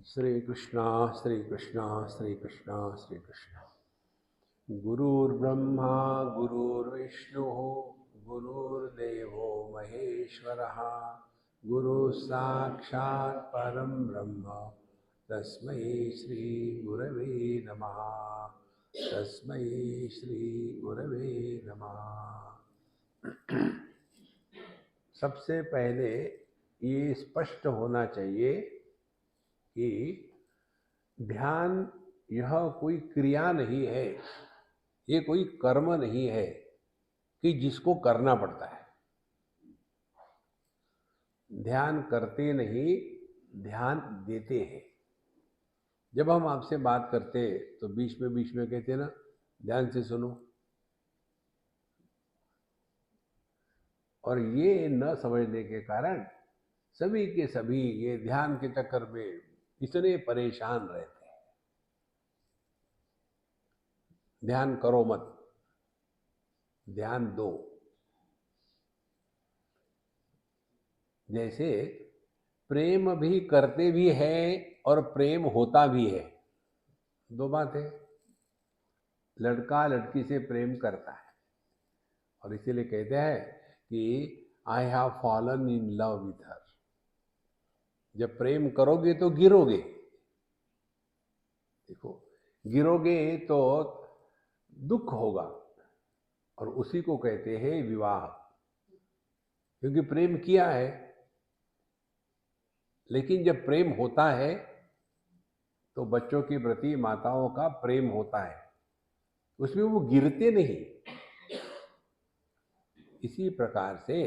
श्री कृष्णा श्री कृष्णा श्री कृष्णा श्री कृष्णा। गुरुर्ब्रह्मा गुरुर्विष्णु गुरुर्देवो महेश्वरः गुरु साक्षात् परम ब्रह्म तस्मै श्री गुरवे नमः। तस्मै श्री गुरवे नमः। सबसे पहले ये स्पष्ट होना चाहिए कि ध्यान यह कोई क्रिया नहीं है, ये कोई कर्म नहीं है कि जिसको करना पड़ता है। ध्यान करते नहीं, ध्यान देते हैं। जब हम आपसे बात करते तो बीच में कहते ना, ध्यान से सुनो। और ये न समझने के कारण सभी के सभी ये ध्यान के चक्कर में इतने परेशान रहते हैं। ध्यान करो मत, ध्यान दो। जैसे प्रेम भी करते भी है और प्रेम होता भी है, दो बात है। लड़का लड़की से प्रेम करता है और इसीलिए कहते हैं कि I have fallen in love with her. जब प्रेम करोगे तो गिरोगे। देखो, गिरोगे तो दुख होगा और उसी को कहते हैं विवाह, क्योंकि प्रेम किया है। लेकिन जब प्रेम होता है तो बच्चों के प्रति माताओं का प्रेम होता है, उसमें वो गिरते नहीं। इसी प्रकार से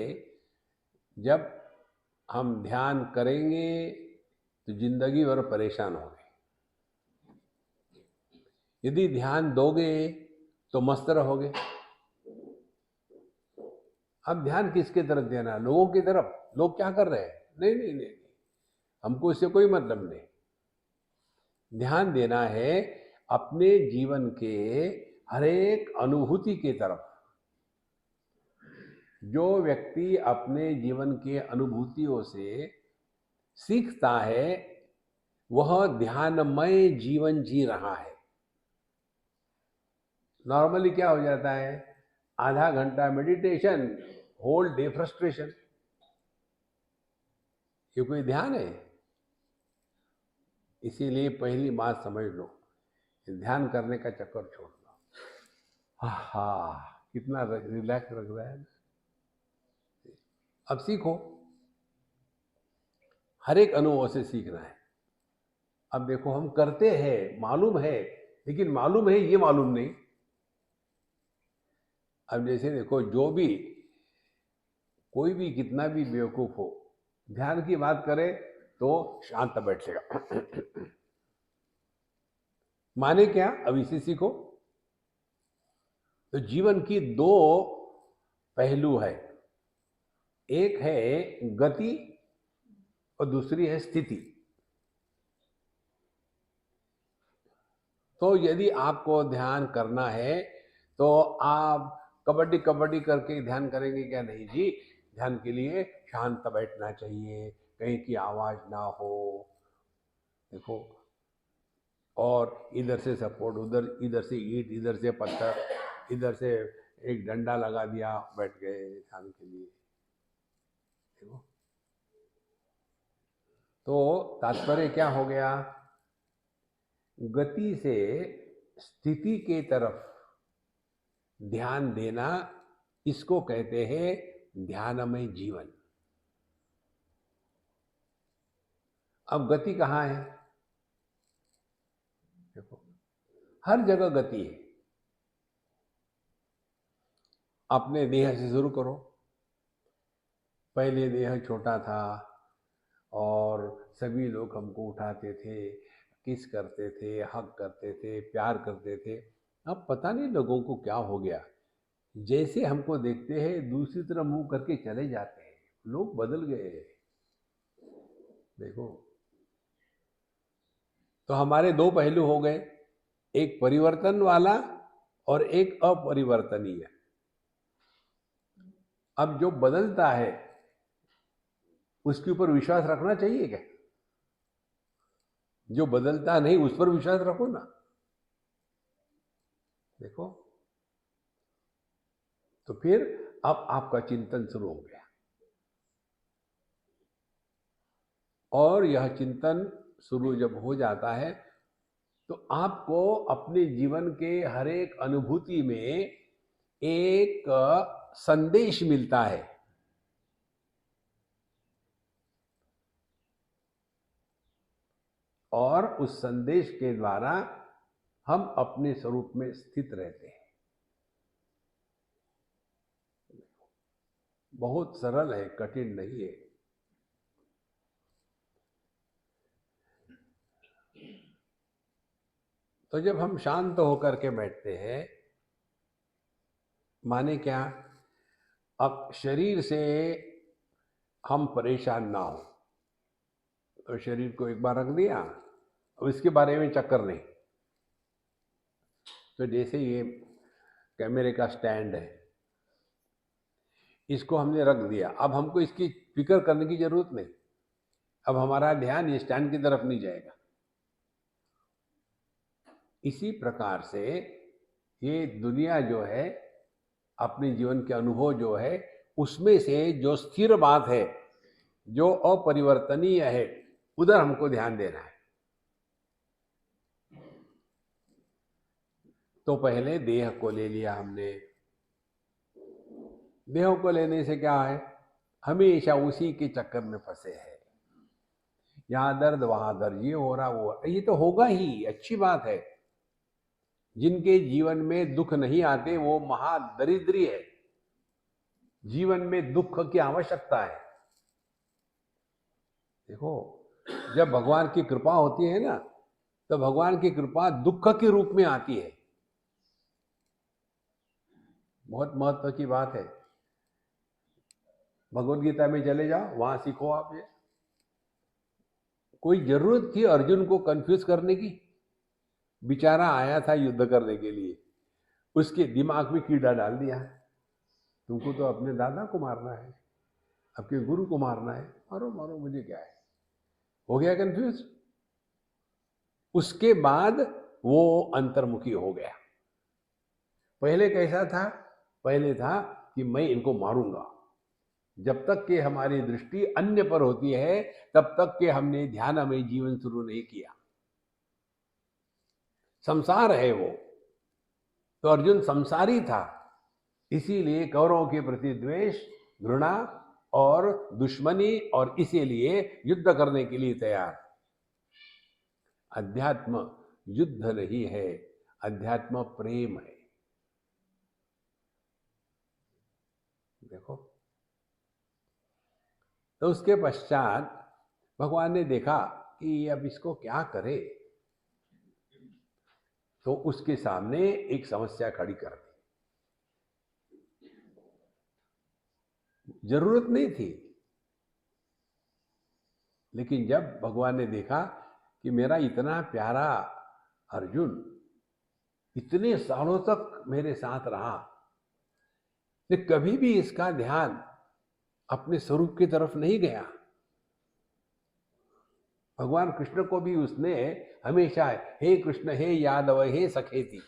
जब हम ध्यान करेंगे तो जिंदगी भर परेशान होंगे। यदि ध्यान दोगे तो मस्त रहोगे। अब ध्यान किसके तरफ देना? लोगों की तरफ। लोग क्या कर रहे हैं? नहीं नहीं नहीं, हमको इससे कोई मतलब नहीं। ध्यान देना है अपने जीवन के हर एक अनुभूति की तरफ। जो व्यक्ति अपने जीवन के अनुभूतियों से सीखता है वह ध्यानमय जीवन जी रहा है। नॉर्मली क्या हो जाता है, आधा घंटा मेडिटेशन, होल डे फ्रस्ट्रेशन। ये कोई ध्यान है? इसीलिए पहली बात समझ लो, ध्यान करने का चक्कर छोड़ दो। हा, कितना रिलैक्स लग रहा है। अब सीखो, हर एक अनुभव से सीखना है। अब देखो, हम करते हैं, मालूम है, लेकिन मालूम है ये मालूम नहीं। अब जैसे देखो, जो भी कोई भी कितना भी बेवकूफ हो, ध्यान की बात करे तो शांत बैठेगा। माने क्या? अब इसे सीखो। तो जीवन की दो पहलू है, एक है गति और दूसरी है स्थिति। तो यदि आपको ध्यान करना है तो आप कबड्डी कबड्डी करके ध्यान करेंगे क्या? नहीं जी। ध्यान के लिए शांत बैठना चाहिए, कहीं की आवाज ना हो। देखो, और इधर से सपोर्ट, उधर, इधर से ईंट, इधर से पत्थर, इधर से एक डंडा लगा दिया, बैठ गए ध्यान के लिए। देखो, तो तात्पर्य क्या हो गया? गति से स्थिति के तरफ ध्यान देना, इसको कहते हैं ध्यानमय जीवन। अब गति कहाँ है? देखो, हर जगह गति है। अपने देह से शुरू करो। पहले देह छोटा था और सभी लोग हमको उठाते थे, किस करते थे, हक करते थे, प्यार करते थे। अब पता नहीं लोगों को क्या हो गया, जैसे हमको देखते हैं दूसरी तरफ मुंह करके चले जाते हैं। लोग बदल गए। देखो, तो हमारे दो पहलू हो गए, एक परिवर्तन वाला और एक अपरिवर्तनीय। अब जो बदलता है उसके ऊपर विश्वास रखना चाहिए क्या? जो बदलता नहीं उस पर विश्वास रखो ना। देखो, तो फिर अब आपका चिंतन शुरू हो गया, और यह चिंतन शुरू जब हो जाता है तो आपको अपने जीवन के हर एक अनुभूति में एक संदेश मिलता है, और उस संदेश के द्वारा हम अपने स्वरूप में स्थित रहते हैं। बहुत सरल है, कठिन नहीं है। तो जब हम शांत होकर के बैठते हैं, माने क्या, अब शरीर से हम परेशान ना हो, तो शरीर को एक बार रख दिया, अब इसके बारे में चक्कर नहीं। तो जैसे ये कैमरे का स्टैंड है, इसको हमने रख दिया, अब हमको इसकी फिक्र करने की जरूरत नहीं। अब हमारा ध्यान ये स्टैंड की तरफ नहीं जाएगा। इसी प्रकार से ये दुनिया जो है, अपने जीवन के अनुभव जो है, उसमें से जो स्थिर बात है, जो अपरिवर्तनीय है, उधर हमको ध्यान देना है। तो पहले देह को ले लिया हमने। देह को लेने से क्या है, हमेशा उसी के चक्कर में फंसे हैं। यहाँ दर्द वहां दर्द, ये हो रहा वो, ये तो होगा ही, अच्छी बात है। जिनके जीवन में दुख नहीं आते वो महादरिद्री है। जीवन में दुख की आवश्यकता है। देखो, जब भगवान की कृपा होती है ना, तो भगवान की कृपा दुख के रूप में आती है। बहुत महत्व की बात है। भगवत गीता में चले जाओ, वहां सीखो आप ये। कोई जरूरत थी अर्जुन को कंफ्यूज करने की? बेचारा आया था युद्ध करने के लिए, उसके दिमाग में कीड़ा डाल दिया, तुमको तो अपने दादा को मारना है, आपके गुरु को मारना है, मारो मारो, मुझे क्या है। हो गया कंफ्यूज। उसके बाद वो अंतर्मुखी हो गया। पहले कैसा था? पहले था कि मैं इनको मारूंगा। जब तक कि हमारी दृष्टि अन्य पर होती है, तब तक कि हमने ध्यान में जीवन शुरू नहीं किया। संसार है वो, तो अर्जुन संसारी था, इसीलिए कौरवों के प्रति द्वेष, घृणा और दुश्मनी, और इसीलिए युद्ध करने के लिए तैयार। अध्यात्म युद्ध नहीं है, अध्यात्म प्रेम है। देखो, तो उसके पश्चात भगवान ने देखा कि अब इसको क्या करे, तो उसके सामने एक समस्या खड़ी कर दी। जरूरत नहीं थी, लेकिन जब भगवान ने देखा कि मेरा इतना प्यारा अर्जुन इतने सालों तक मेरे साथ रहा, ने कभी भी इसका ध्यान अपने स्वरूप की तरफ नहीं गया। भगवान कृष्ण को भी उसने हमेशा हे कृष्ण, हे यादव, हे सखेती,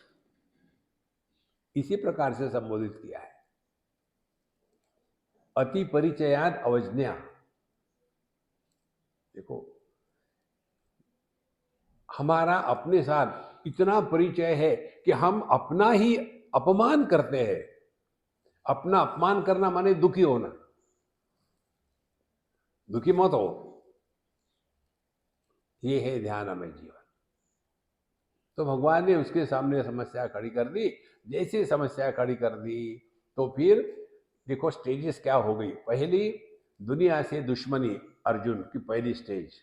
इसी प्रकार से संबोधित किया है। अति परिचयाद अवज्ञा। देखो, हमारा अपने साथ इतना परिचय है कि हम अपना ही अपमान करते हैं। अपना अपमान करना माने दुखी होना। दुखी मत हो, ये है ध्यानमय जीवन। तो भगवान ने उसके सामने समस्या खड़ी कर दी। जैसे समस्या खड़ी कर दी, तो फिर देखो स्टेजेस क्या हो गई। पहली, दुनिया से दुश्मनी, अर्जुन की पहली स्टेज।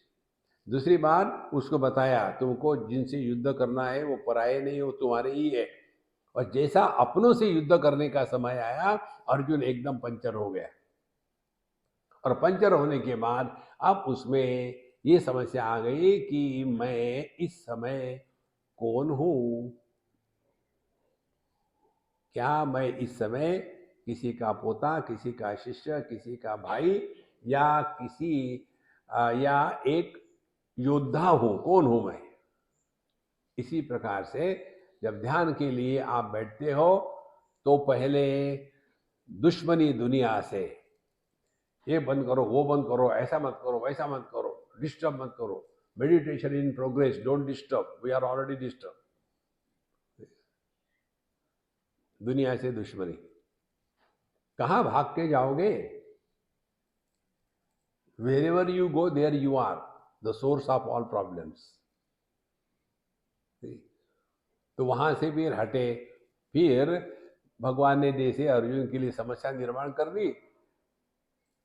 दूसरी बात, उसको बताया तुमको जिनसे युद्ध करना है वो पराये नहीं, वो तुम्हारे ही है। और जैसा अपनों से युद्ध करने का समय आया, अर्जुन एकदम पंचर हो गया। और पंचर होने के बाद अब उसमें ये समस्या आ गई कि मैं इस समय कौन हूं? क्या मैं इस समय किसी का पोता, किसी का शिष्य, किसी का भाई, या किसी या एक योद्धा हूं, कौन हूं मैं। इसी प्रकार से जब ध्यान के लिए आप बैठते हो तो पहले दुश्मनी दुनिया से, ये बंद करो, वो बंद करो, ऐसा मत करो, वैसा मत करो, डिस्टर्ब मत करो, meditation in progress, don't disturb, we are already disturb. दुनिया से दुश्मनी, कहां भाग के जाओगे? Wherever you go there you are the source of all problems. तो वहां से फिर हटे, फिर भगवान ने जैसे अर्जुन के लिए समस्या निर्माण कर दी,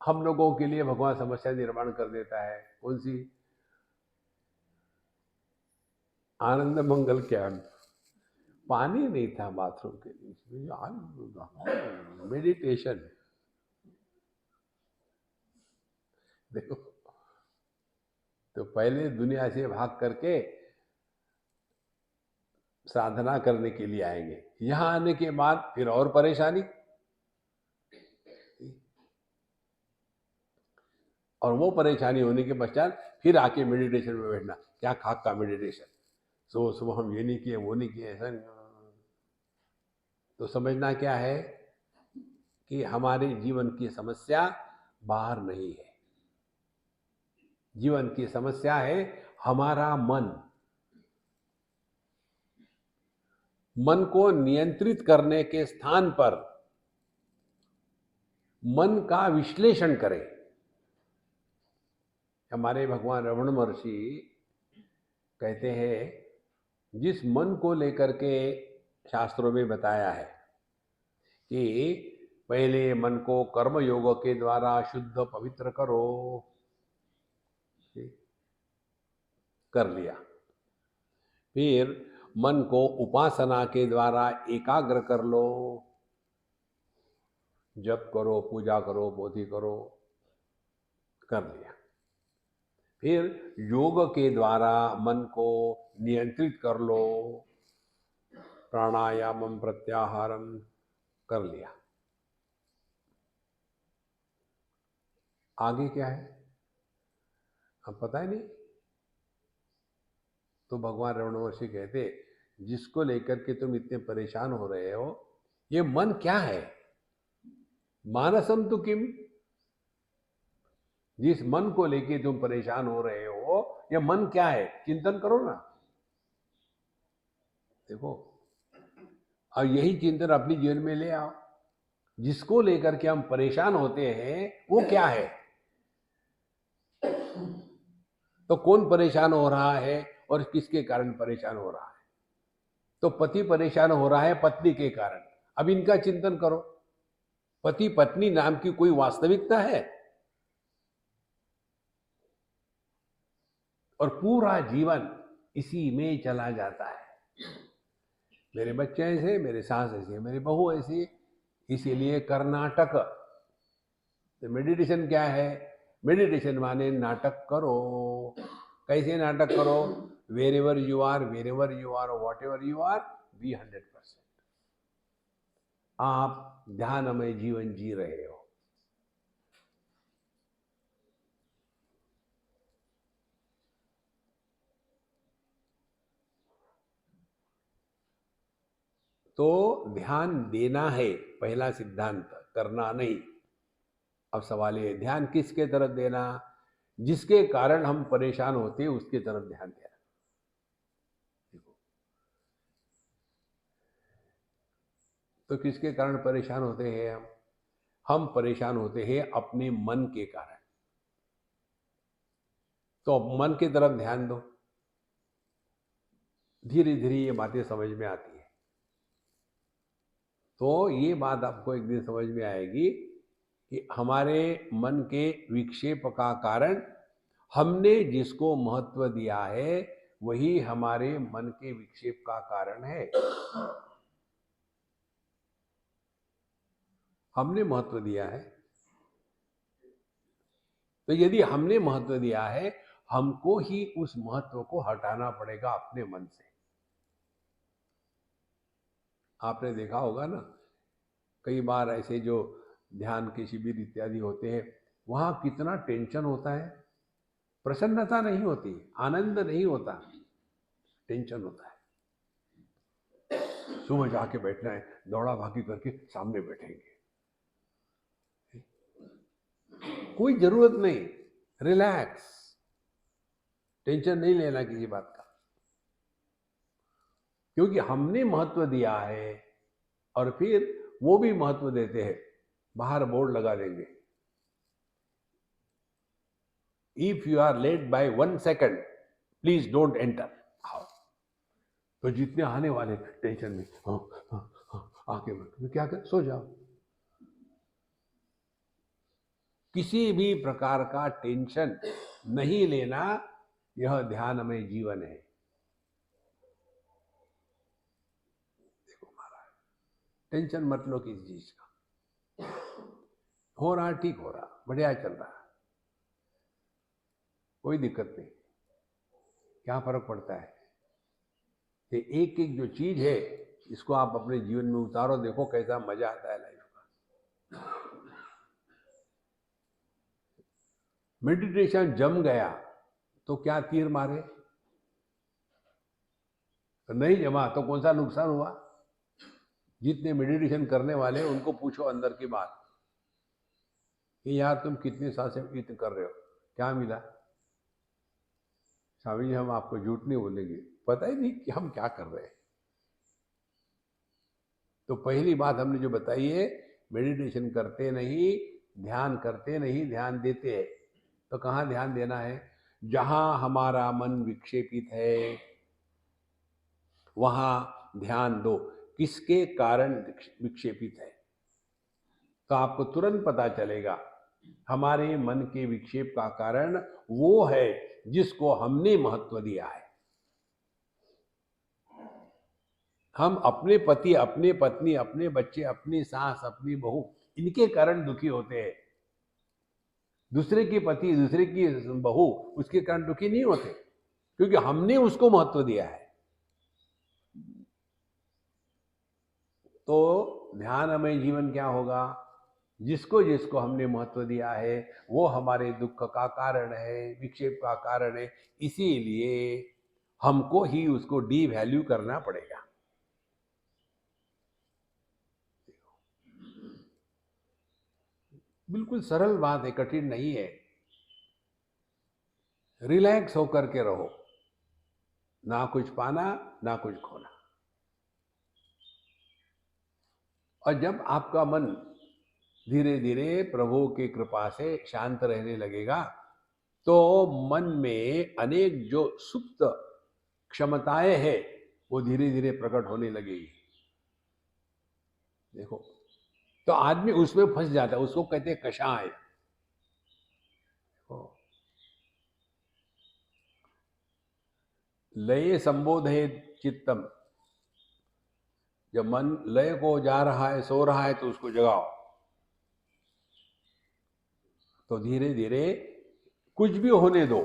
हम लोगों के लिए भगवान समस्या निर्माण कर देता है। कौन सी? आनंद मंगल ज्ञान, पानी नहीं था बाथरूम के लिए, मेडिटेशन। देखो, तो पहले दुनिया से भाग करके साधना करने के लिए आएंगे, यहां आने के बाद फिर और परेशानी, और वो परेशानी होने के पश्चात फिर आके मेडिटेशन में बैठना। क्या खाक का मेडिटेशन, सुबह सुबह हम ये नहीं किए, वो नहीं किए, ऐसा नहीं। तो समझना क्या है कि हमारे जीवन की समस्या बाहर नहीं है, जीवन की समस्या है हमारा मन। मन को नियंत्रित करने के स्थान पर मन का विश्लेषण करें। हमारे भगवान रमण महर्षि कहते हैं, जिस मन को लेकर के शास्त्रों में बताया है कि पहले मन को कर्म योग के द्वारा शुद्ध पवित्र करो, कर लिया, फिर मन को उपासना के द्वारा एकाग्र कर लो, जप करो, पूजा करो, बोधि करो, कर लिया, फिर योग के द्वारा मन को नियंत्रित कर लो, प्राणायामम प्रत्याहारम कर लिया। आगे क्या है अब पता ही नहीं। तो भगवान रमण महर्षि कहते, जिसको लेकर के तुम इतने परेशान हो रहे हो, ये मन क्या है? मानसम तो किम, जिस मन को लेके तुम परेशान हो रहे हो, ये मन क्या है? चिंतन करो ना। देखो, और यही चिंतन अपनी जीवन में ले आओ। जिसको लेकर के हम परेशान होते हैं वो क्या है? तो कौन परेशान हो रहा है और किसके कारण परेशान हो रहा है? तो पति परेशान हो रहा है पत्नी के कारण। अब इनका चिंतन करो। पति पत्नी नाम की कोई वास्तविकता है? और पूरा जीवन इसी में चला जाता है। मेरे बच्चे ऐसे, मेरे सास ऐसे, मेरी बहू ऐसी, इसीलिए कर्नाटक। तो मेडिटेशन क्या है? मेडिटेशन माने नाटक करो। कैसे नाटक करो? Wherever you are, whatever you are, be 100%। आप ध्यानमय जीवन जी रहे हो। तो ध्यान देना है पहला सिद्धांत, करना नहीं। अब सवाल ये, ध्यान किसके तरफ देना? जिसके कारण हम परेशान होते हैं उसके तरफ ध्यान देना। तो किसके कारण परेशान होते हैं हम? हम परेशान होते हैं अपने मन के कारण। तो अब मन की तरफ ध्यान दो, धीरे धीरे ये बातें समझ में आती है। तो ये बात आपको एक दिन समझ में आएगी कि हमारे मन के विक्षेप का कारण, हमने जिसको महत्व दिया है वही हमारे मन के विक्षेप का कारण है। हमने महत्व दिया है। तो यदि हमने महत्व दिया है, हमको ही उस महत्व को हटाना पड़ेगा अपने मन से। आपने देखा होगा ना, कई बार ऐसे जो ध्यान के शिविर इत्यादि होते हैं, वहां कितना टेंशन होता है, प्रसन्नता नहीं होती, आनंद नहीं होता, टेंशन होता है। सुबह जाके बैठना है, दौड़ा भागी करके सामने बैठेंगे, कोई जरूरत नहीं, रिलैक्स, टेंशन नहीं लेना किसी बात का, क्योंकि हमने महत्व दिया है और फिर वो भी महत्व देते हैं। बाहर बोर्ड लगा देंगे, if you are late by 1 second please don't enter. तो जितने आने वाले टेंशन में, आके बैठो, क्या कर, सो जाओ। किसी भी प्रकार का टेंशन नहीं लेना, यह ध्यानमय जीवन है। देखो महाराज, टेंशन मत लो किसी चीज का, हो रहा ठीक हो रहा, बढ़िया चल रहा, कोई दिक्कत नहीं, क्या फर्क पड़ता है। ये एक एक जो चीज है इसको आप अपने जीवन में उतारो, देखो कैसा मजा आता है लाइफ का। मेडिटेशन जम गया तो क्या तीर मारे, तो नहीं जमा तो कौन सा नुकसान हुआ। जितने मेडिटेशन करने वाले उनको पूछो अंदर की बात कि यार तुम कितने साल से मेडिटेशन कर रहे हो, क्या मिला। स्वामी जी हम आपको झूठ नहीं बोलेंगे, पता ही नहीं कि हम क्या कर रहे हैं। तो पहली बात हमने जो बताई है, मेडिटेशन करते नहीं, ध्यान करते नहीं, ध्यान देते हैं। तो कहाँ ध्यान देना है, जहां हमारा मन विक्षेपित है वहां ध्यान दो, किसके कारण विक्षेपित है। तो आपको तुरंत पता चलेगा हमारे मन के विक्षेप का कारण वो है जिसको हमने महत्व दिया है। हम अपने पति, अपने पत्नी, अपने बच्चे, अपनी सास, अपनी बहू, इनके कारण दुखी होते हैं। दूसरे के पति, दूसरे की बहू, उसके कारण दुखी नहीं होते, क्योंकि हमने उसको महत्व दिया है। तो ध्यानमय जीवन क्या होगा, जिसको जिसको हमने महत्व दिया है वो हमारे दुख का कारण है, विक्षेप का कारण है, इसीलिए हमको ही उसको डी वैल्यू करना पड़ेगा। बिल्कुल सरल बात है, कठिन नहीं है। रिलैक्स होकर के रहो, ना कुछ पाना ना कुछ खोना। और जब आपका मन धीरे धीरे प्रभु की कृपा से शांत रहने लगेगा तो मन में अनेक जो सुप्त क्षमताएं हैं वो धीरे धीरे प्रकट होने लगेगी। देखो, तो आदमी उसमें फंस जाता है, उसको कहते हैं कषाय। लय संबोधे चित्तम, जब मन लय को जा रहा है, सो रहा है, तो उसको जगाओ। तो धीरे धीरे कुछ भी होने दो,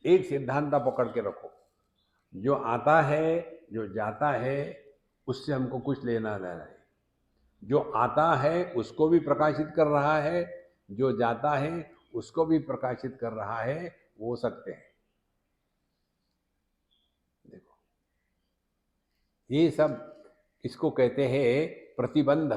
एक सिद्धांत पकड़ के रखो, जो आता है जो जाता है उससे हमको कुछ लेना देना नहीं। जो आता है उसको भी प्रकाशित कर रहा है, जो जाता है उसको भी प्रकाशित कर रहा है, वो सत्य है। देखो, ये सब इसको कहते हैं प्रतिबंध।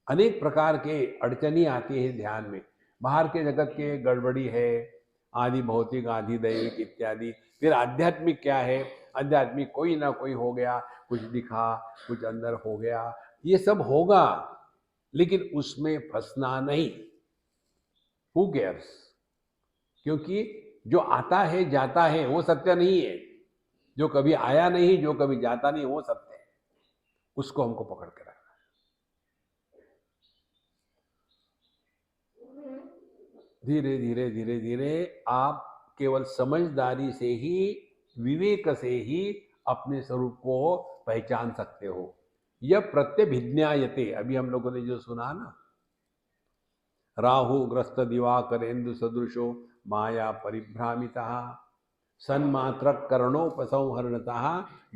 अनेक प्रकार के अड़चनी आती है ध्यान में, बाहर के जगत के गड़बड़ी है, आदि भौतिक, आदि दैविक इत्यादि। फिर आध्यात्मिक क्या है, आध्यात्मिक कोई ना कोई हो गया, कुछ दिखा, कुछ अंदर हो गया, ये सब होगा, लेकिन उसमें फंसना नहीं। हु केयर्स, क्योंकि जो आता है जाता है वो सत्य नहीं है। जो कभी आया नहीं, जो कभी जाता नहीं, वो सत्य है। उसको हमको पकड़ के रखना है। धीरे धीरे धीरे धीरे आप केवल समझदारी से ही, विवेक से ही अपने स्वरूप को पहचान सकते हो। यह प्रत्यभिज्ञायते, अभी हम लोगों ने जो सुना ना, राहु ग्रस्त दिवाकरेन्दु सदृशो माया परिभ्रामिता सन्मात्र करणोपसंहरणता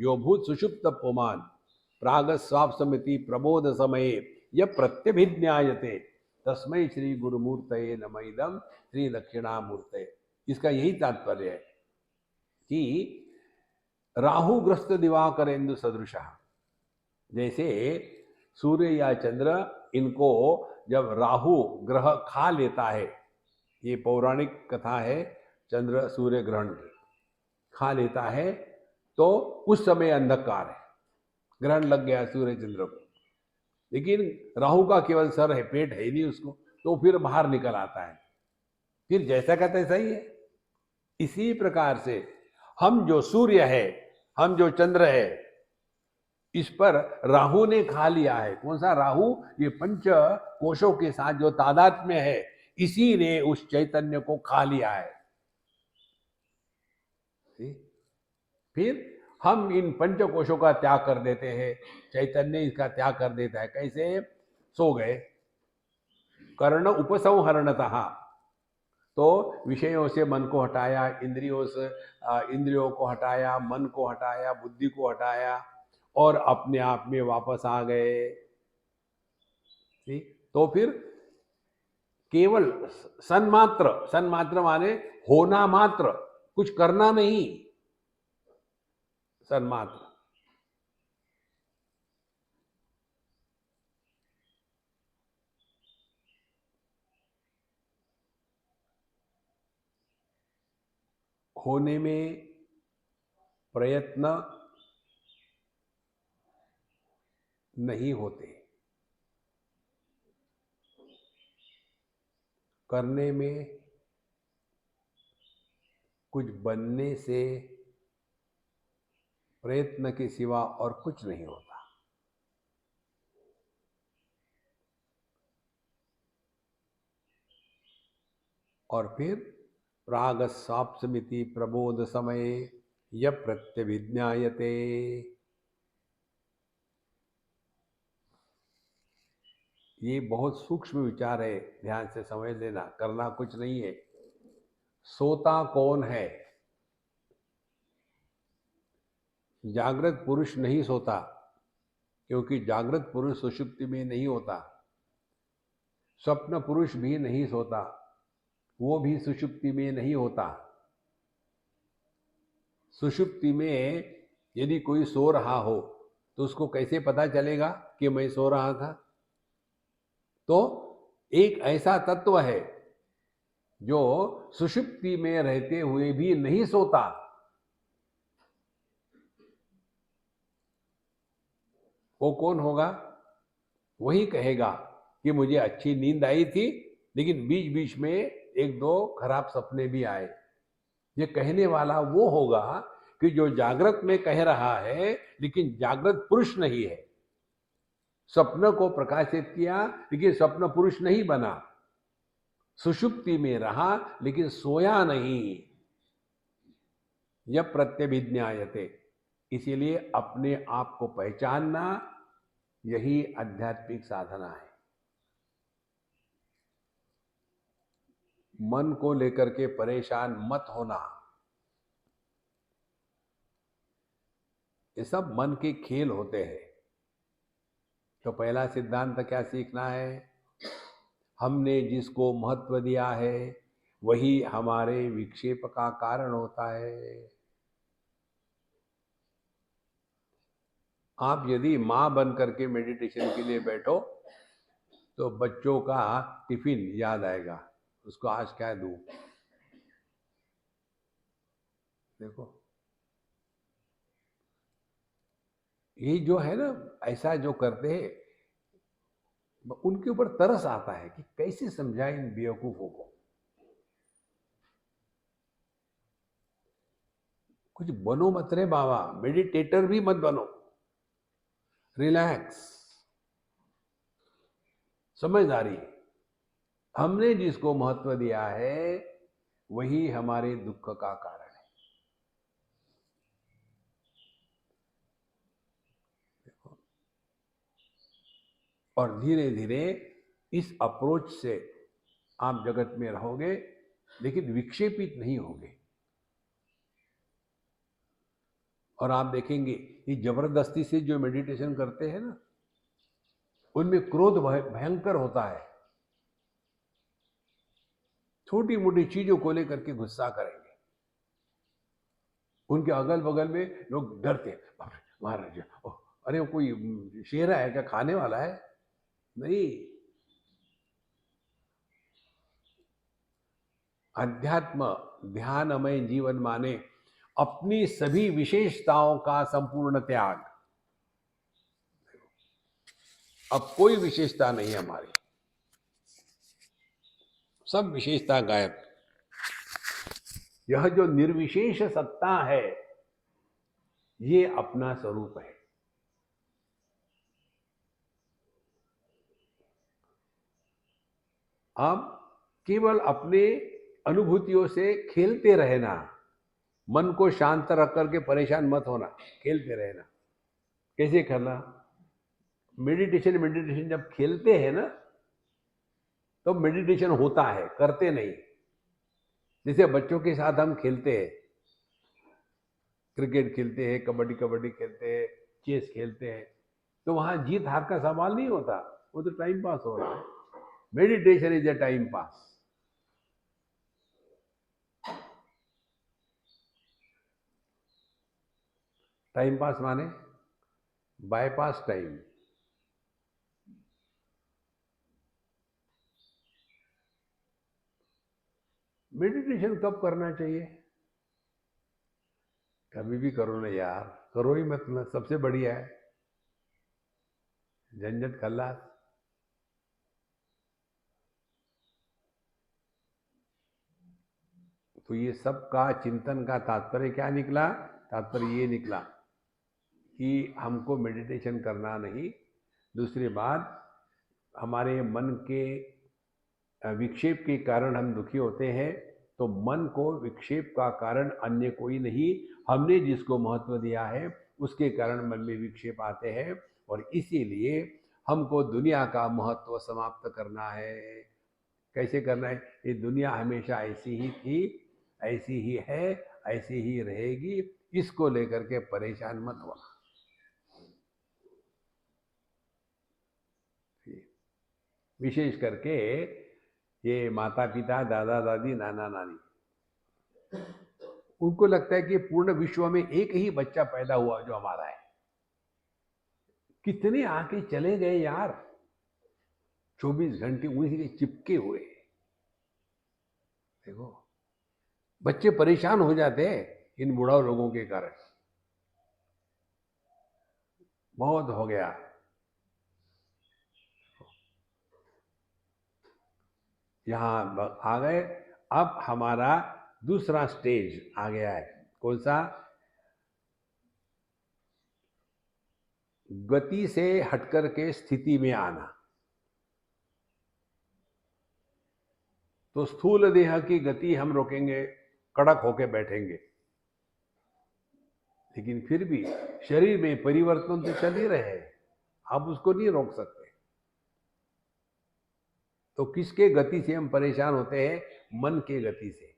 यो भूत सुषुप्त पुमान प्राग स्वाप समिति प्रबोध समये यह प्रत्यभिज्ञायते। तस्मै श्री गुरुमूर्तये नमः इदं श्री दक्षिणामूर्तये। इसका यही तात्पर्य है कि राहुग्रस्त दिवाकरेंदु सदृशः, जैसे सूर्य या चंद्र, इनको जब राहु ग्रह खा लेता है, ये पौराणिक कथा है, चंद्र सूर्य ग्रहण की खा लेता है तो उस समय अंधकार है, ग्रहण लग गया सूर्य चंद्र को, लेकिन राहु का केवल सर है, पेट है ही नहीं उसको, तो फिर बाहर निकल आता है, फिर जैसा का तैसा ही है। इसी प्रकार से हम जो सूर्य है, हम जो चंद्र है, इस पर राहु ने खा लिया है। कौन सा राहु? ये पंच कोशों के साथ जो तादाद में है, इसी ने उस चैतन्य को खा लिया है। फिर हम इन पंच कोशों का त्याग कर देते हैं, चैतन्य इसका त्याग कर देता है। कैसे? सो गए, कर्ण उपसंहरणतः, तो विषयों से मन को हटाया, इंद्रियों को हटाया, मन को हटाया, बुद्धि को हटाया और अपने आप में वापस आ गए। ठीक? तो फिर केवल सन्मात्र माने होना मात्र, कुछ करना नहीं, सन्मात्र। होने में प्रयत्न नहीं होते, करने में कुछ बनने से प्रयत्न के सिवा और कुछ नहीं होता। और फिर प्रागस्वाप्समिति प्रबोध समय य प्रत्यभिज्ञायते, ये बहुत सूक्ष्म विचार है, ध्यान से समझ लेना। करना कुछ नहीं है। सोता कौन है? जागृत पुरुष नहीं सोता, क्योंकि जागृत पुरुष सुषुप्ति में नहीं होता। स्वप्न पुरुष भी नहीं सोता, वो भी सुषुप्ति में नहीं होता। सुषुप्ति में यदि कोई सो रहा हो तो उसको कैसे पता चलेगा कि मैं सो रहा था? तो एक ऐसा तत्व है जो सुषुप्ति में रहते हुए भी नहीं सोता। वो कौन होगा? वही कहेगा कि मुझे अच्छी नींद आई थी, लेकिन बीच बीच में एक दो खराब सपने भी आए। ये कहने वाला वो होगा कि जो जागृत में कह रहा है, लेकिन जागृत पुरुष नहीं है। स्वप्न को प्रकाशित किया, लेकिन स्वप्न पुरुष नहीं बना। सुषुप्ति में रहा, लेकिन सोया नहीं। यह प्रत्यभिज्ञायते, इसीलिए अपने आप को पहचानना, यही आध्यात्मिक साधना है। मन को लेकर के परेशान मत होना। ये सब मन के खेल होते हैं। तो पहला सिद्धांत क्या सीखना है? हमने जिसको महत्व दिया है वही हमारे विक्षेप का कारण होता है। आप यदि मां बन करके मेडिटेशन के लिए बैठो तो बच्चों का टिफिन याद आएगा, उसको आज क्या दूं। देखो, ये जो है ना, ऐसा जो करते हैं, उनके ऊपर तरस आता है कि कैसे समझाएं इन बेवकूफों को। कुछ बनो मत रे बाबा, मेडिटेटर भी मत बनो, रिलैक्स, समझदारी। हमने जिसको महत्व दिया है वही हमारे दुख का कारण है। और धीरे धीरे इस अप्रोच से आप जगत में रहोगे, लेकिन विक्षेपित नहीं होगे। और आप देखेंगे ये जबरदस्ती से जो मेडिटेशन करते हैं ना, उनमें क्रोध भयंकर होता है। छोटी मोटी चीजों को लेकर के गुस्सा करेंगे। उनके अगल बगल में लोग डरते हैं, बाप रे, महाराज, ओह, अरे वो कोई शेर है क्या, खाने वाला है? नहीं। अध्यात्म ध्यानमय जीवन माने अपनी सभी विशेषताओं का संपूर्ण त्याग। अब कोई विशेषता नहीं है हमारी, सब विशेषता गायब। यह जो निर्विशेष सत्ता है, ये अपना स्वरूप है। अब केवल अपने अनुभूतियों से खेलते रहना, मन को शांत रख करके परेशान मत होना, खेलते रहना। कैसे करना? मेडिटेशन मेडिटेशन जब खेलते हैं ना, तो मेडिटेशन होता है, करते नहीं। जैसे बच्चों के साथ हम खेलते हैं, क्रिकेट खेलते हैं, कबड्डी कबड्डी खेलते हैं, चेस खेलते हैं, तो वहां जीत हार का सवाल नहीं होता, वो तो टाइम पास हो रहा है। Meditation is a time pass. Time pass माने बायपास टाइम। मेडिटेशन कब करना चाहिए? कभी भी करो ना यार, करो ही मत ना, सबसे बढ़िया है, झंझट खल्लास। तो ये सब का चिंतन का तात्पर्य क्या निकला? तात्पर्य ये निकला कि हमको मेडिटेशन करना नहीं। दूसरी बात, हमारे मन के विक्षेप के कारण हम दुखी होते हैं, तो मन को विक्षेप का कारण अन्य कोई नहीं, हमने जिसको महत्व दिया है उसके कारण मन में विक्षेप आते हैं। और इसीलिए हमको दुनिया का महत्व समाप्त करना है। कैसे करना है? ये दुनिया हमेशा ऐसी ही थी, ऐसी ही है, ऐसी ही रहेगी, इसको लेकर के परेशान मत होना। विशेष करके ये माता पिता, दादा दादी, नाना नानी, उनको लगता है कि पूर्ण विश्व में एक ही बच्चा पैदा हुआ जो हमारा है। कितने आके चले गए यार, 24 घंटे उन्हीं के चिपके हुए। देखो, बच्चे परेशान हो जाते हैं इन बुढ़ाओ लोगों के कारण। बहुत हो गया। यहां आ गए। अब हमारा दूसरा स्टेज आ गया है। कौन सा? गति से हटकर के स्थिति में आना। तो स्थूल देह की गति हम रोकेंगे, कड़क होके बैठेंगे, लेकिन फिर भी शरीर में परिवर्तन तो चल ही रहे हैं, आप उसको नहीं रोक सकते। तो किसके गति से हम परेशान होते हैं? मन के गति से।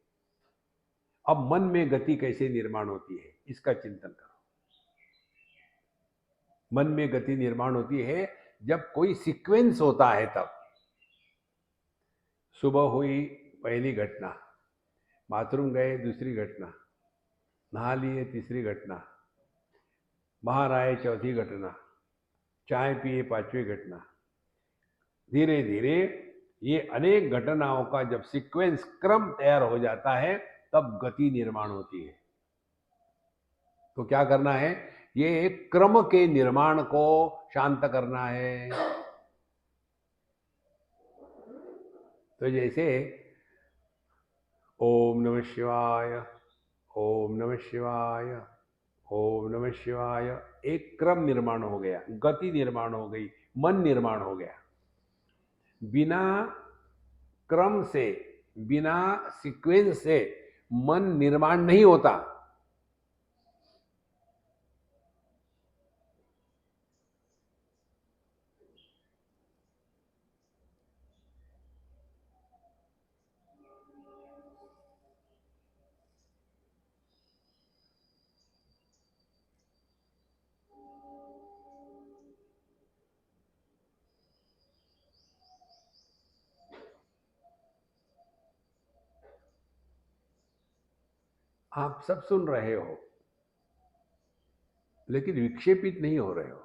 अब मन में गति कैसे निर्माण होती है, इसका चिंतन करो। मन में गति निर्माण होती है जब कोई सीक्वेंस होता है तब। सुबह हुई पहली घटना, बाथरूम गए दूसरी घटना, नहा लिए तीसरी घटना, बाहर आए चौथी घटना, चाय पिए पांचवी घटना। धीरे धीरे ये अनेक घटनाओं का जब सीक्वेंस क्रम तैयार हो जाता है, तब गति निर्माण होती है। तो क्या करना है? ये क्रम के निर्माण को शांत करना है। तो जैसे ओम नमः शिवाय, ओम नमः शिवाय, ओम नमः शिवाय, एक क्रम निर्माण हो गया, गति निर्माण हो गई, मन निर्माण हो गया। बिना क्रम से, बिना सीक्वेंस से मन निर्माण नहीं होता। आप सब सुन रहे हो लेकिन विक्षेपित नहीं हो रहे हो।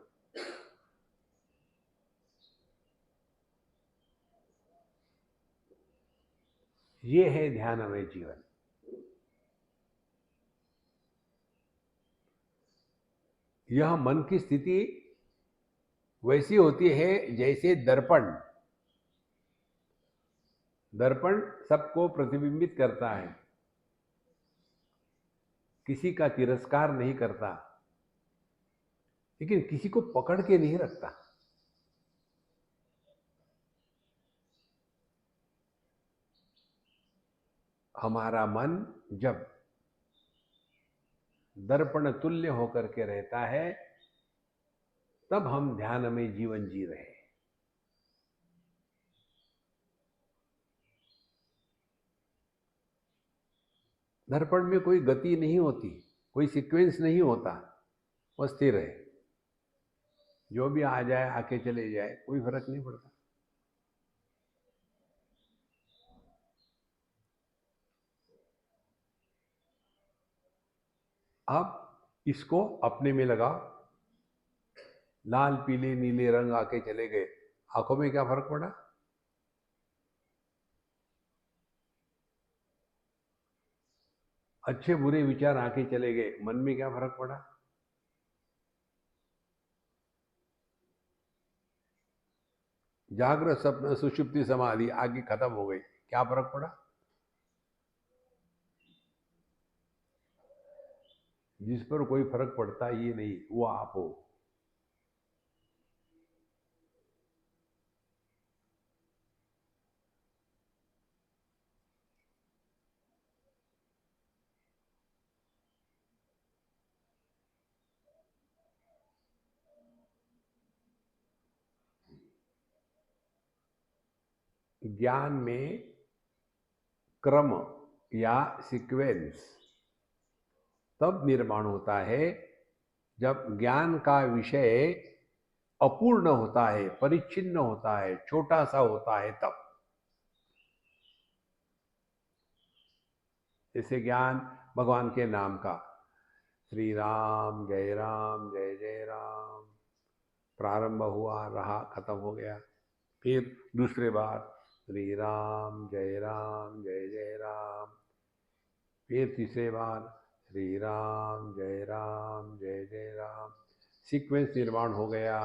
ये है ध्यानमय जीवन। यह मन की स्थिति वैसी होती है जैसे दर्पण। दर्पण सबको प्रतिबिंबित करता है, किसी का तिरस्कार नहीं करता, लेकिन किसी को पकड़ के नहीं रखता। हमारा मन जब दर्पण तुल्य होकर के रहता है तब हम ध्यान में जीवन जी रहे हैं। दर्पण में कोई गति नहीं होती, कोई सीक्वेंस नहीं होता, वो स्थिर है। जो भी आ जाए आके चले जाए, कोई फर्क नहीं पड़ता। अब इसको अपने में लगाओ। लाल पीले नीले रंग आके चले गए, आंखों में क्या फर्क पड़ा? अच्छे बुरे विचार आके चले गए, मन में क्या फर्क पड़ा? जागृत स्वप्न सुषुप्ति समाधि आगे खत्म हो गई, क्या फर्क पड़ा? जिस पर कोई फर्क पड़ता ये नहीं, वो आप हो। ज्ञान में क्रम या सीक्वेंस तब निर्माण होता है जब ज्ञान का विषय अपूर्ण होता है, परिच्छिन्न होता है, छोटा सा होता है। तब जैसे ज्ञान भगवान के नाम का, श्री राम जय राम जय जय राम, प्रारंभ हुआ, रहा, खत्म हो गया। फिर दूसरे बार श्री राम जय जय राम। फिर तीसरे बार श्री राम जय जय राम। सीक्वेंस निर्माण हो गया,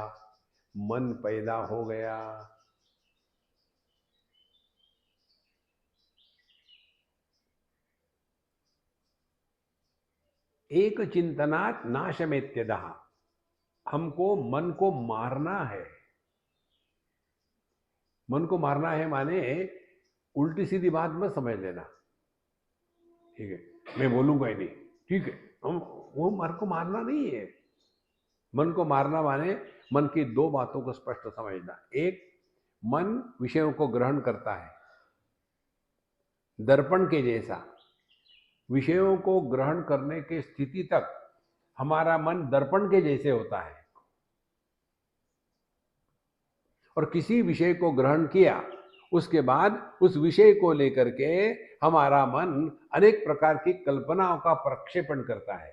मन पैदा हो गया। एक चिंतनात् नाशमेत्यदः। हमको मन को मारना है। मन को मारना है माने उल्टी सीधी बात मत समझ लेना, ठीक है? मैं बोलूंगा ही नहीं, ठीक है? हम वो मन को मारना नहीं है। मन को मारना माने मन की दो बातों को स्पष्ट समझना। एक, मन विषयों को ग्रहण करता है दर्पण के जैसा। विषयों को ग्रहण करने के स्थिति तक हमारा मन दर्पण के जैसे होता है, और किसी विषय को ग्रहण किया उसके बाद उस विषय को लेकर के हमारा मन अनेक प्रकार की कल्पनाओं का प्रक्षेपण करता है।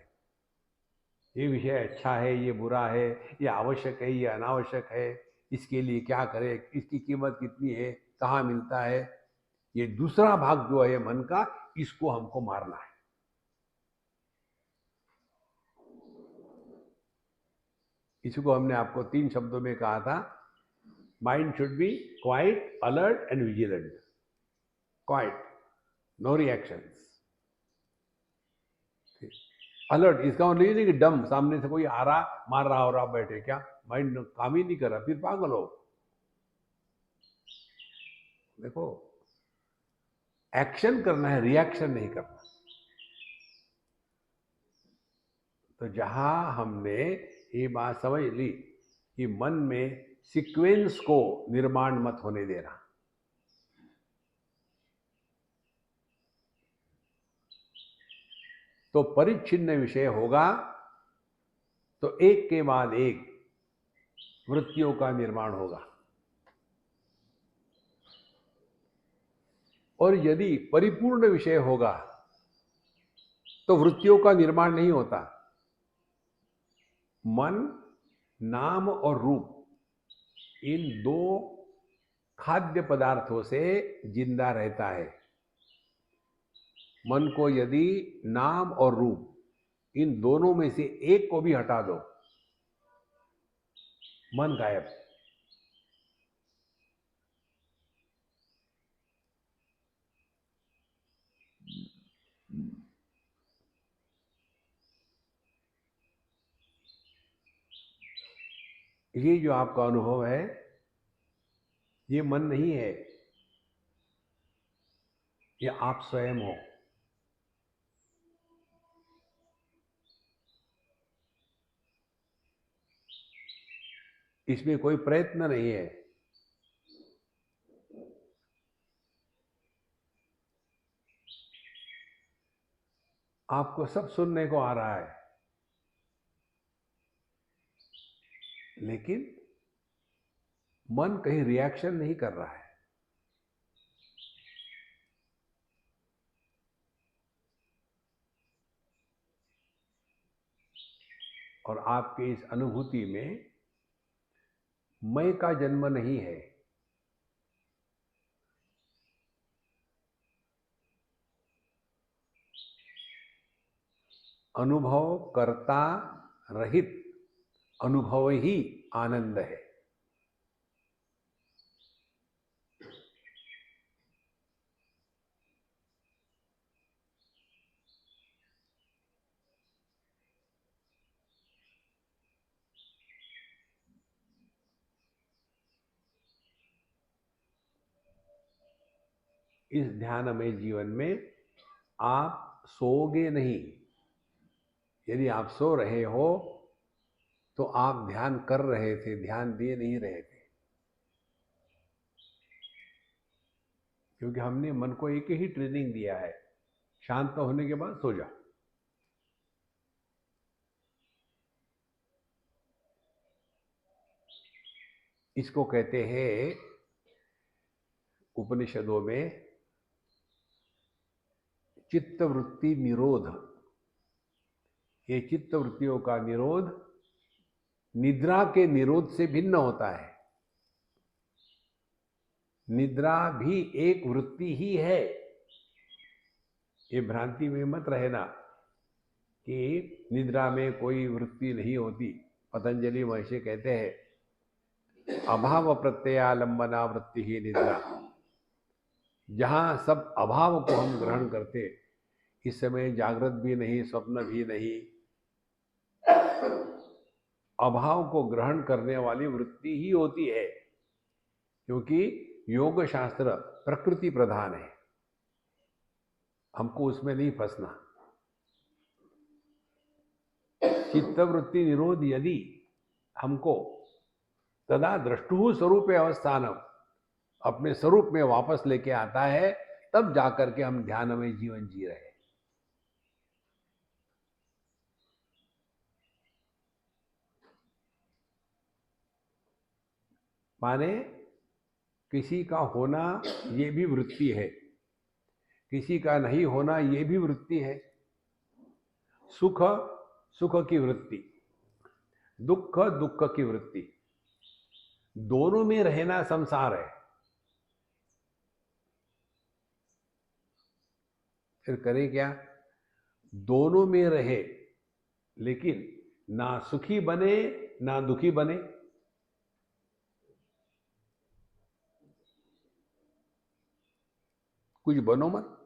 ये विषय अच्छा है, ये बुरा है, ये आवश्यक है, ये अनावश्यक है, इसके लिए क्या करें, इसकी कीमत कितनी है, कहाँ मिलता है। ये दूसरा भाग जो है मन का, इसको हमको मारना है। इसको हमने आपको 3 शब्दों में कहा था, mind should be quiet, alert and vigilant. Quiet, no reactions. Alert इसका मतलब ये नहीं कि डम, सामने से कोई आ रहा, मार रहा हो रहा, बैठे, क्या माइंड काम ही नहीं कर रहा, फिर पागल हो। देखो, एक्शन करना है, रिएक्शन नहीं करना। तो जहां हमने ये बात समझ ली कि मन में सीक्वेंस को निर्माण मत होने देना, तो परिच्छिन्न विषय होगा तो एक के बाद एक वृत्तियों का निर्माण होगा। और यदि परिपूर्ण विषय होगा तो वृत्तियों का निर्माण नहीं होता। मन, नाम और रूप, इन दो खाद्य पदार्थों से जिंदा रहता है। मन को यदि नाम और रूप इन दोनों में से एक को भी हटा दो, मन गायब। ये जो आपका अनुभव है, ये मन नहीं है, ये आप स्वयं हो। इसमें कोई प्रयत्न नहीं है। आपको सब सुनने को आ रहा है, लेकिन मन कहीं रिएक्शन नहीं कर रहा है। और आपकी इस अनुभूति में मैं का जन्म नहीं है। अनुभव कर्ता रहित अनुभव ही आनंद है। इस ध्यानमय जीवन में आप सोओगे नहीं। यदि आप सो रहे हो तो आप ध्यान कर रहे थे, ध्यान दे नहीं रहे थे। क्योंकि हमने मन को एक ही ट्रेनिंग दिया है, शांत होने के बाद सो जा। इसको कहते हैं उपनिषदों में चित्तवृत्ति निरोध। ये चित्तवृत्तियों का निरोध निद्रा के निरोध से भिन्न होता है। निद्रा भी एक वृत्ति ही है। ये भ्रांति में मत रहना कि निद्रा में कोई वृत्ति नहीं होती। पतंजलि महर्षि कहते हैं अभाव प्रत्ययालंबना वृत्ति ही निद्रा। जहां सब अभाव को हम ग्रहण करते, इस समय जागृत भी नहीं, स्वप्न भी नहीं, अभाव को ग्रहण करने वाली वृत्ति ही होती है। क्योंकि योग शास्त्र प्रकृति प्रधान है, हमको उसमें नहीं फंसना। चित्तवृत्ति निरोध यदि हमको तदा द्रष्टु स्वरूप अवस्थानम, अपने स्वरूप में वापस लेके आता है, तब जाकर के हम ध्यान में जीवन जी रहे हैं। माने किसी का होना ये भी वृत्ति है, किसी का नहीं होना ये भी वृत्ति है। सुख सुख की वृत्ति, दुख दुख की वृत्ति, दोनों में रहना संसार है। फिर करें क्या? दोनों में रहे, लेकिन ना सुखी बने ना दुखी बने। कुछ बनो मत,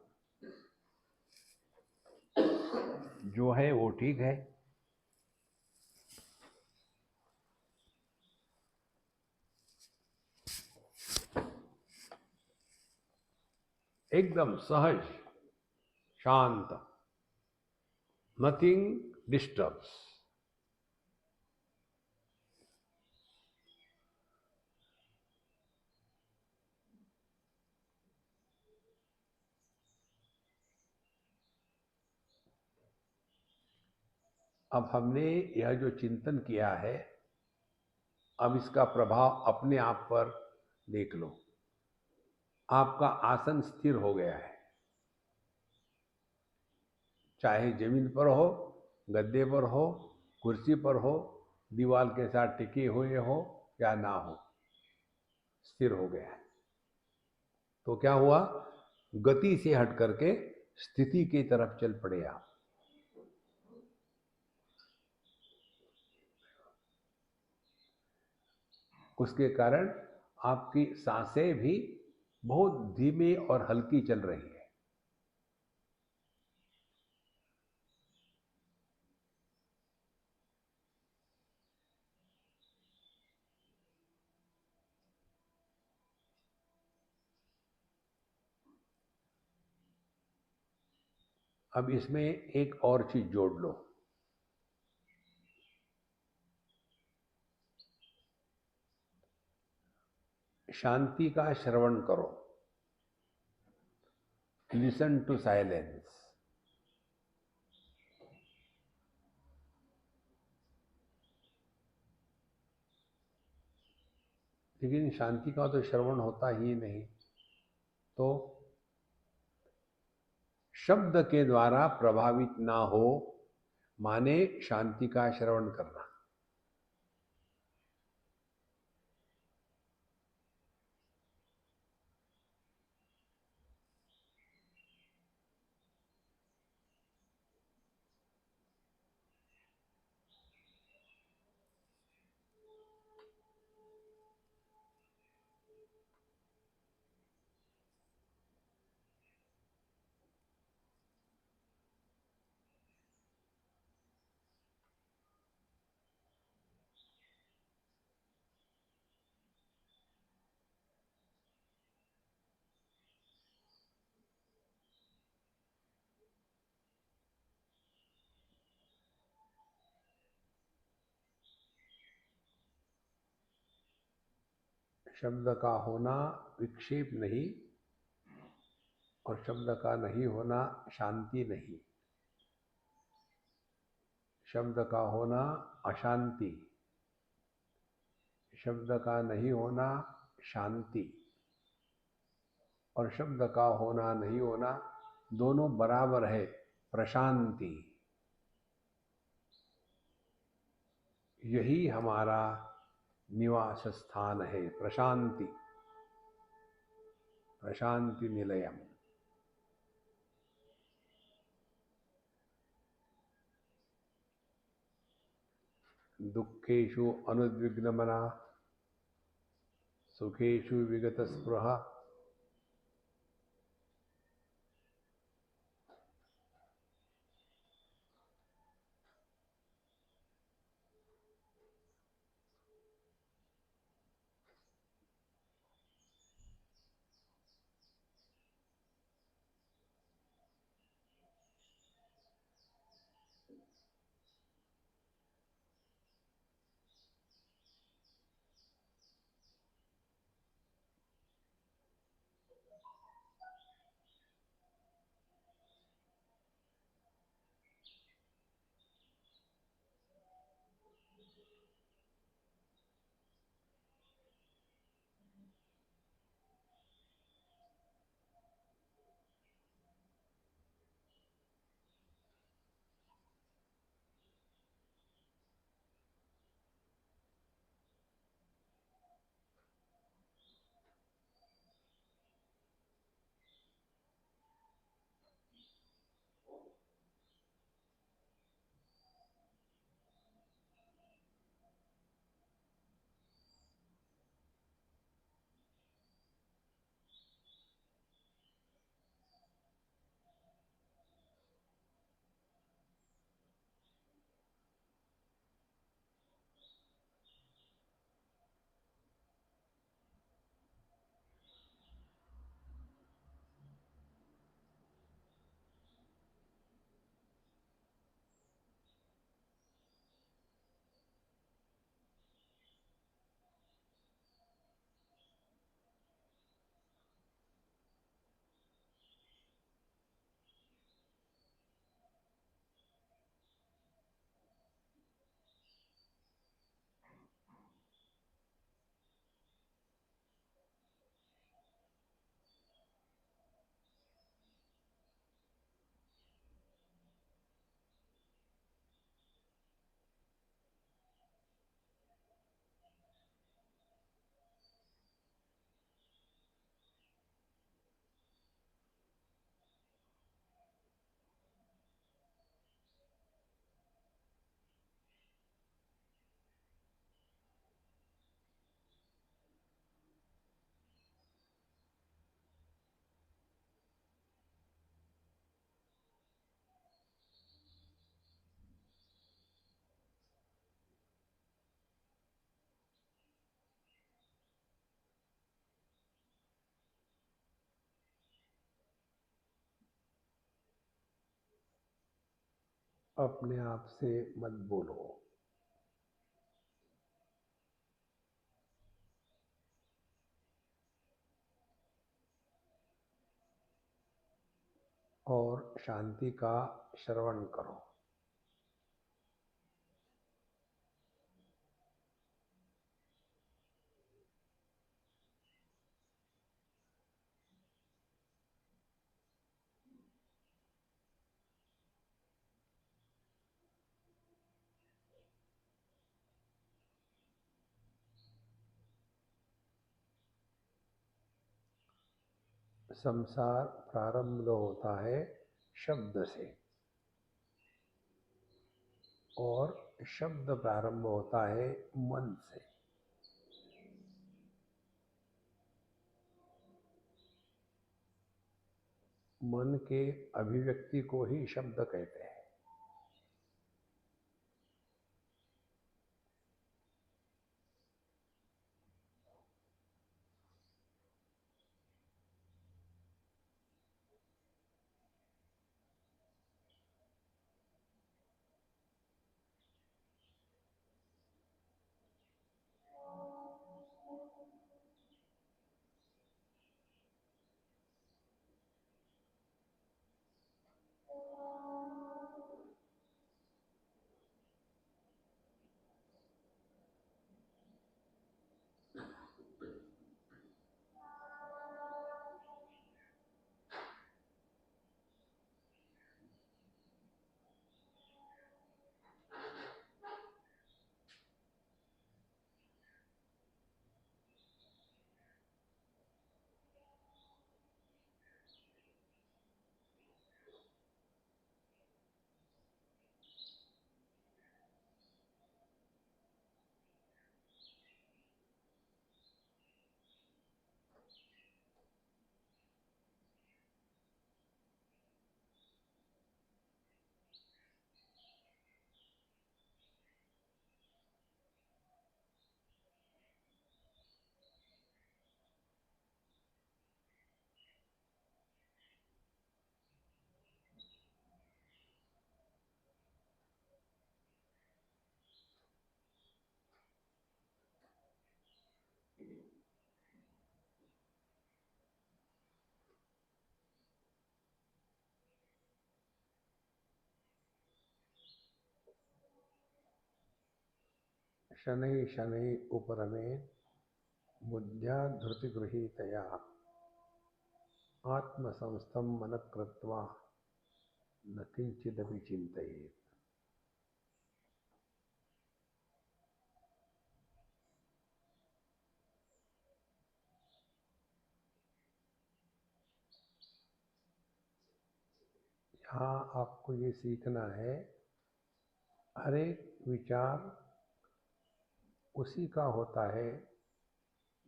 जो है वो ठीक है। एकदम सहज, शांत, नथिंग डिस्टर्ब्स। अब हमने यह जो चिंतन किया है, अब इसका प्रभाव अपने आप पर देख लो। आपका आसन स्थिर हो गया है, चाहे जमीन पर हो, गद्दे पर हो, कुर्सी पर हो, दीवार के साथ टिके हुए हो या ना हो, स्थिर हो गया है। तो क्या हुआ, गति से हट करके स्थिति की तरफ चल पड़े आप। उसके कारण आपकी सांसें भी बहुत धीमे और हल्की चल रही है। अब इसमें एक और चीज जोड़ लो। शांति का श्रवण करो, लिसन टू साइलेंस। लेकिन शांति का तो श्रवण होता ही नहीं, तो शब्द के द्वारा प्रभावित ना हो, माने शांति का श्रवण करना। शब्द का होना विक्षेप नहीं, और शब्द का नहीं होना शांति नहीं। शब्द का होना अशांति, शब्द का नहीं होना शांति, और शब्द का होना नहीं होना दोनों बराबर है, प्रशांति। यही हमारा निवास स्थान है, प्रशांति, प्रशांति निलयम। दुखेषु अनुद्विग्नमना, सुखेषु विगतस्पृहा। अपने आप से मत बोलो। और शांति का श्रवण करो। संसार प्रारंभ होता है शब्द से, और शब्द प्रारंभ होता है मन से। मन के अभिव्यक्ति को ही शब्द कहते हैं। शनै शनै उपरमे बुद्ध्या धृतिगृहीतया आत्मसंस्थं मनः कृत्वा न किंचिदपि चिंतयेत्। यहाँ आपको ये सीखना है, हर एक विचार उसी का होता है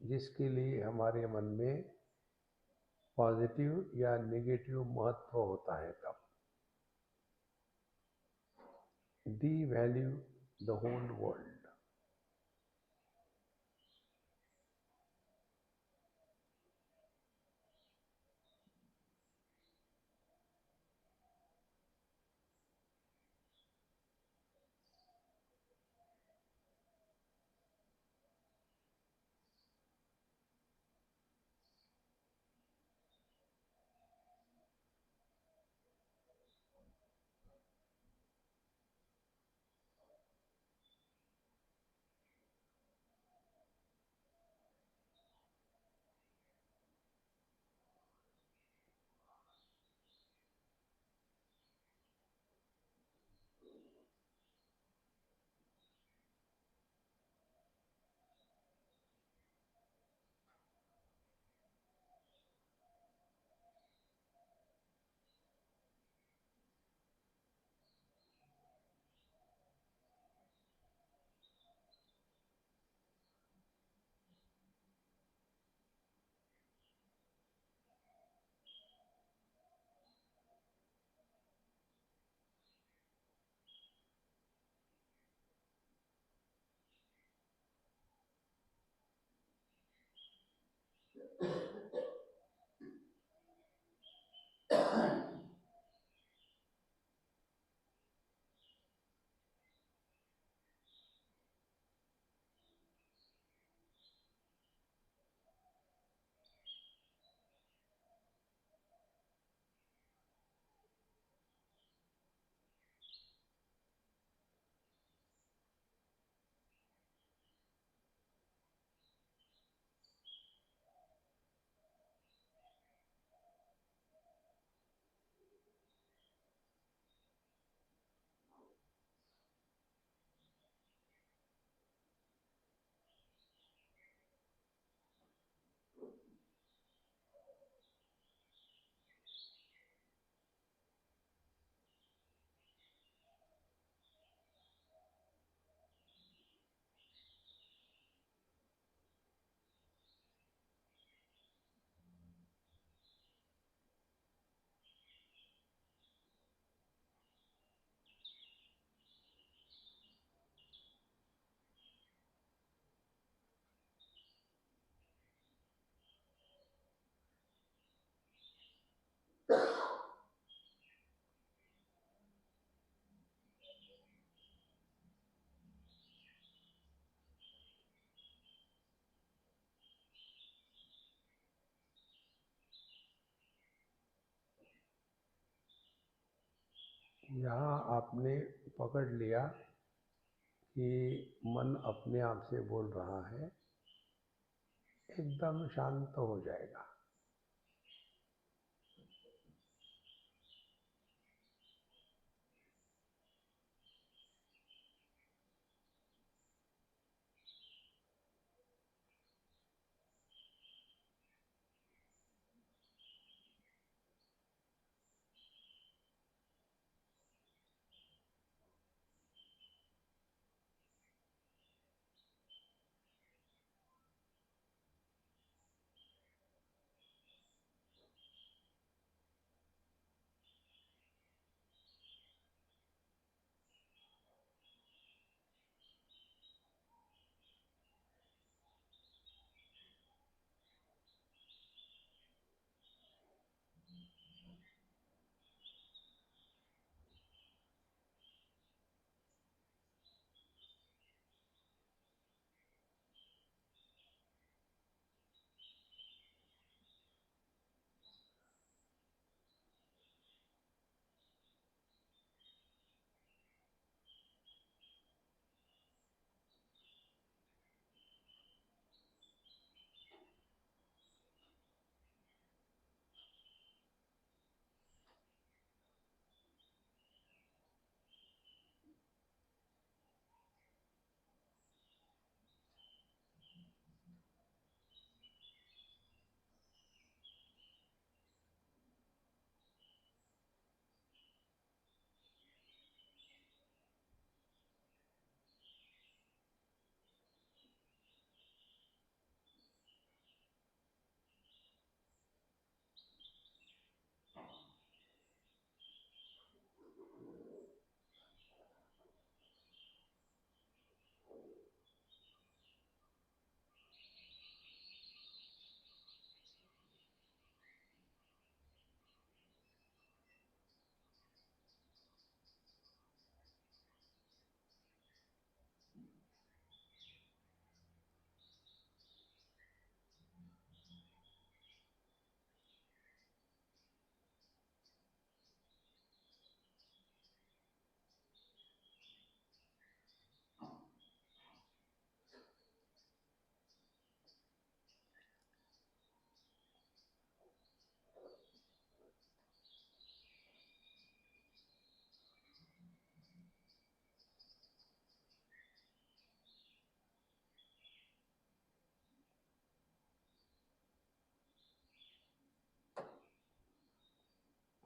जिसके लिए हमारे मन में पॉजिटिव या नेगेटिव महत्व होता है। तब devalue the whole world. यहाँ आपने पकड़ लिया कि मन अपने आप से बोल रहा है, एकदम शांत हो जाएगा।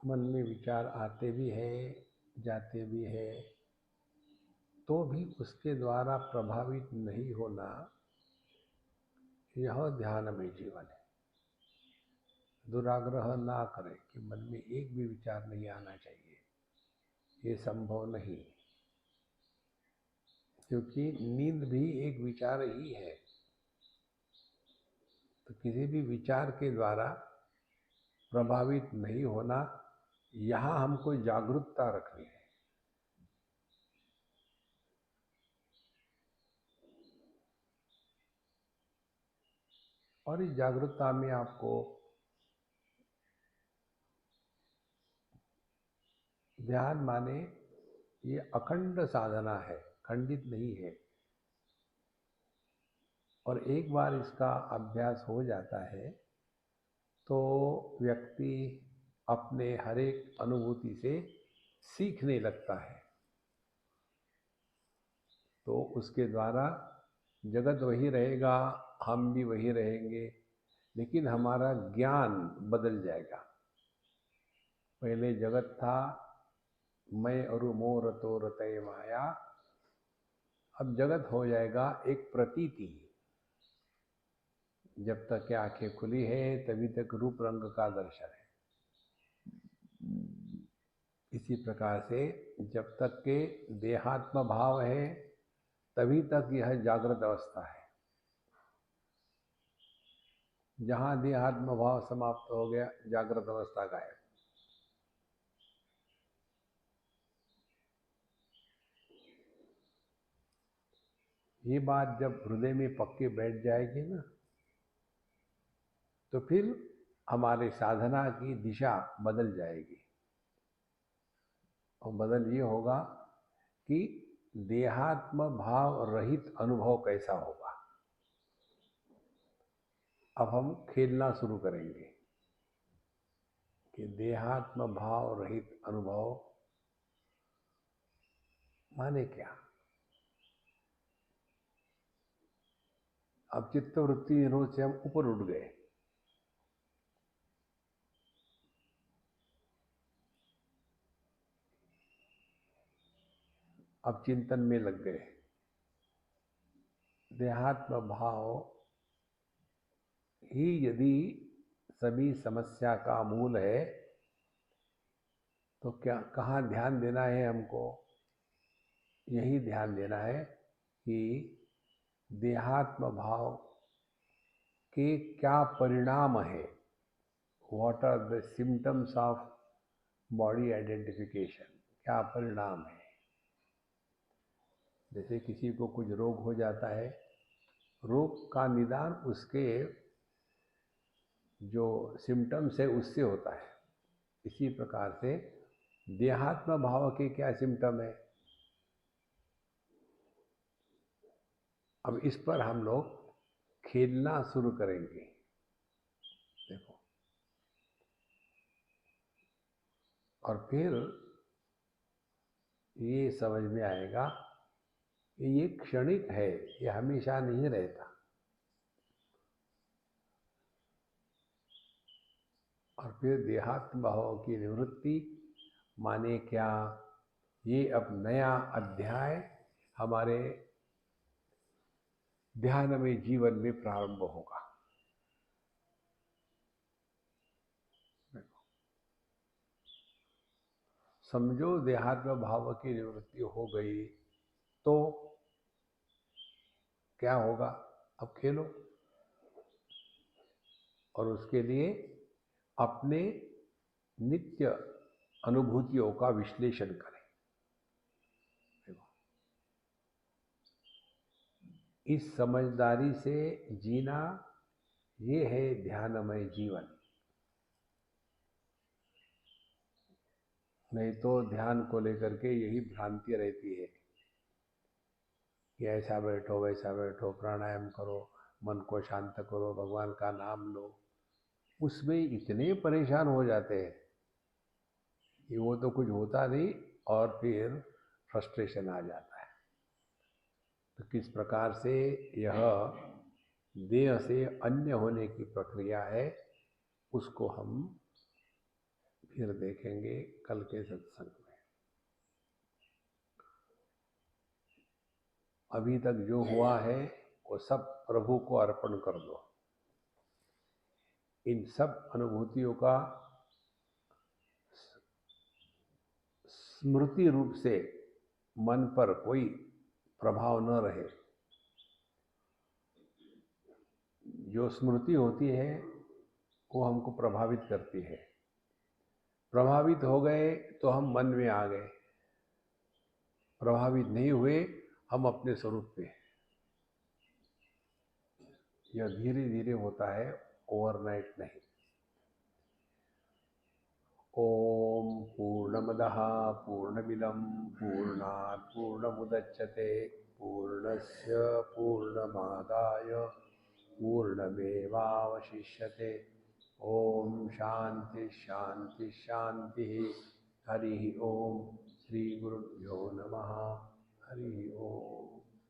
मन में विचार आते भी हैं, जाते भी हैं, तो भी उसके द्वारा प्रभावित नहीं होना, यह ध्यान में जीवन है। दुराग्रह ना करें कि मन में एक भी विचार नहीं आना चाहिए, ये संभव नहीं, क्योंकि नींद भी एक विचार ही है। तो किसी भी विचार के द्वारा प्रभावित नहीं होना, यहाँ हमको जागरूकता रखनी है। और इस जागरूकता में आपको ध्यान माने ये अखंड साधना है, खंडित नहीं है। और एक बार इसका अभ्यास हो जाता है तो व्यक्ति अपने हर एक अनुभूति से सीखने लगता है। तो उसके द्वारा जगत वही रहेगा, हम भी वही रहेंगे, लेकिन हमारा ज्ञान बदल जाएगा। पहले जगत था मैं और मोर तो रतय माया, अब जगत हो जाएगा एक प्रतीति। जब तक के आंखें खुली है तभी तक रूप रंग का दर्शन है। इसी प्रकार से जब तक के देहात्म भाव है तभी तक यह जागृत अवस्था है। जहाँ देहात्म भाव समाप्त हो गया, जागृत अवस्था गायब। ये बात जब हृदय में पक्के बैठ जाएगी ना, तो फिर हमारे साधना की दिशा बदल जाएगी। और बदल ये होगा कि देहात्म भाव रहित अनुभव कैसा होगा। अब हम खेलना शुरू करेंगे कि देहात्म भाव रहित अनुभव माने क्या। अब चित्तवृत्ति निरोध से हम ऊपर उठ गए। अब चिंतन में लग गए। देहात्म भाव ही यदि सभी समस्या का मूल है तो क्या कहाँ ध्यान देना है हमको? यही ध्यान देना है कि देहात्म भाव के क्या परिणाम है। What are the symptoms of body identification, क्या परिणाम है। जैसे किसी को कुछ रोग हो जाता है, रोग का निदान उसके जो सिम्टम्स है उससे होता है। इसी प्रकार से देहात्म भाव के क्या सिम्टम है। अब इस पर हम लोग खेलना शुरू करेंगे। देखो, और फिर ये समझ में आएगा कि ये क्षणिक है, ये हमेशा नहीं रहता। और फिर देहात्म भाव की निवृत्ति माने क्या, ये अब नया अध्याय हमारे ध्यानमय जीवन में प्रारंभ होगा। समझो देहात्म भाव की निवृत्ति हो गई तो क्या होगा। अब खेलो और उसके लिए अपने नित्य अनुभूतियों का विश्लेषण करें। इस समझदारी से जीना, ये है ध्यानमय जीवन। नहीं तो ध्यान को लेकर के यही भ्रांति रहती है कि ऐसा बैठो वैसा बैठो, प्राणायाम करो, मन को शांत करो, भगवान का नाम लो। उसमें इतने परेशान हो जाते हैं कि वो तो कुछ होता नहीं और फिर फ्रस्ट्रेशन आ जाता है। तो किस प्रकार से यह देह से अन्य होने की प्रक्रिया है, उसको हम फिर देखेंगे कल के सत्संग में। अभी तक जो हुआ है वो सब प्रभु को अर्पण कर दो। इन सब अनुभूतियों का स्मृति रूप से मन पर कोई प्रभाव न रहे। जो स्मृति होती है वो हमको प्रभावित करती है। प्रभावित हो गए तो हम मन में आ गए, प्रभावित नहीं हुए हम अपने स्वरूप पे। यह धीरे धीरे होता है, ओवरनाइट नहीं। ओम पूर्णमदः पूर्णमिदं पूर्णात् पूर्णमुदच्यते पूर्णस्य पूर्णमादाय पूर्णमेवावशिष्यते। ओम शांति शांति शांति। हरि ओम। श्री गुरुभ्यो नमः। हरि ओम।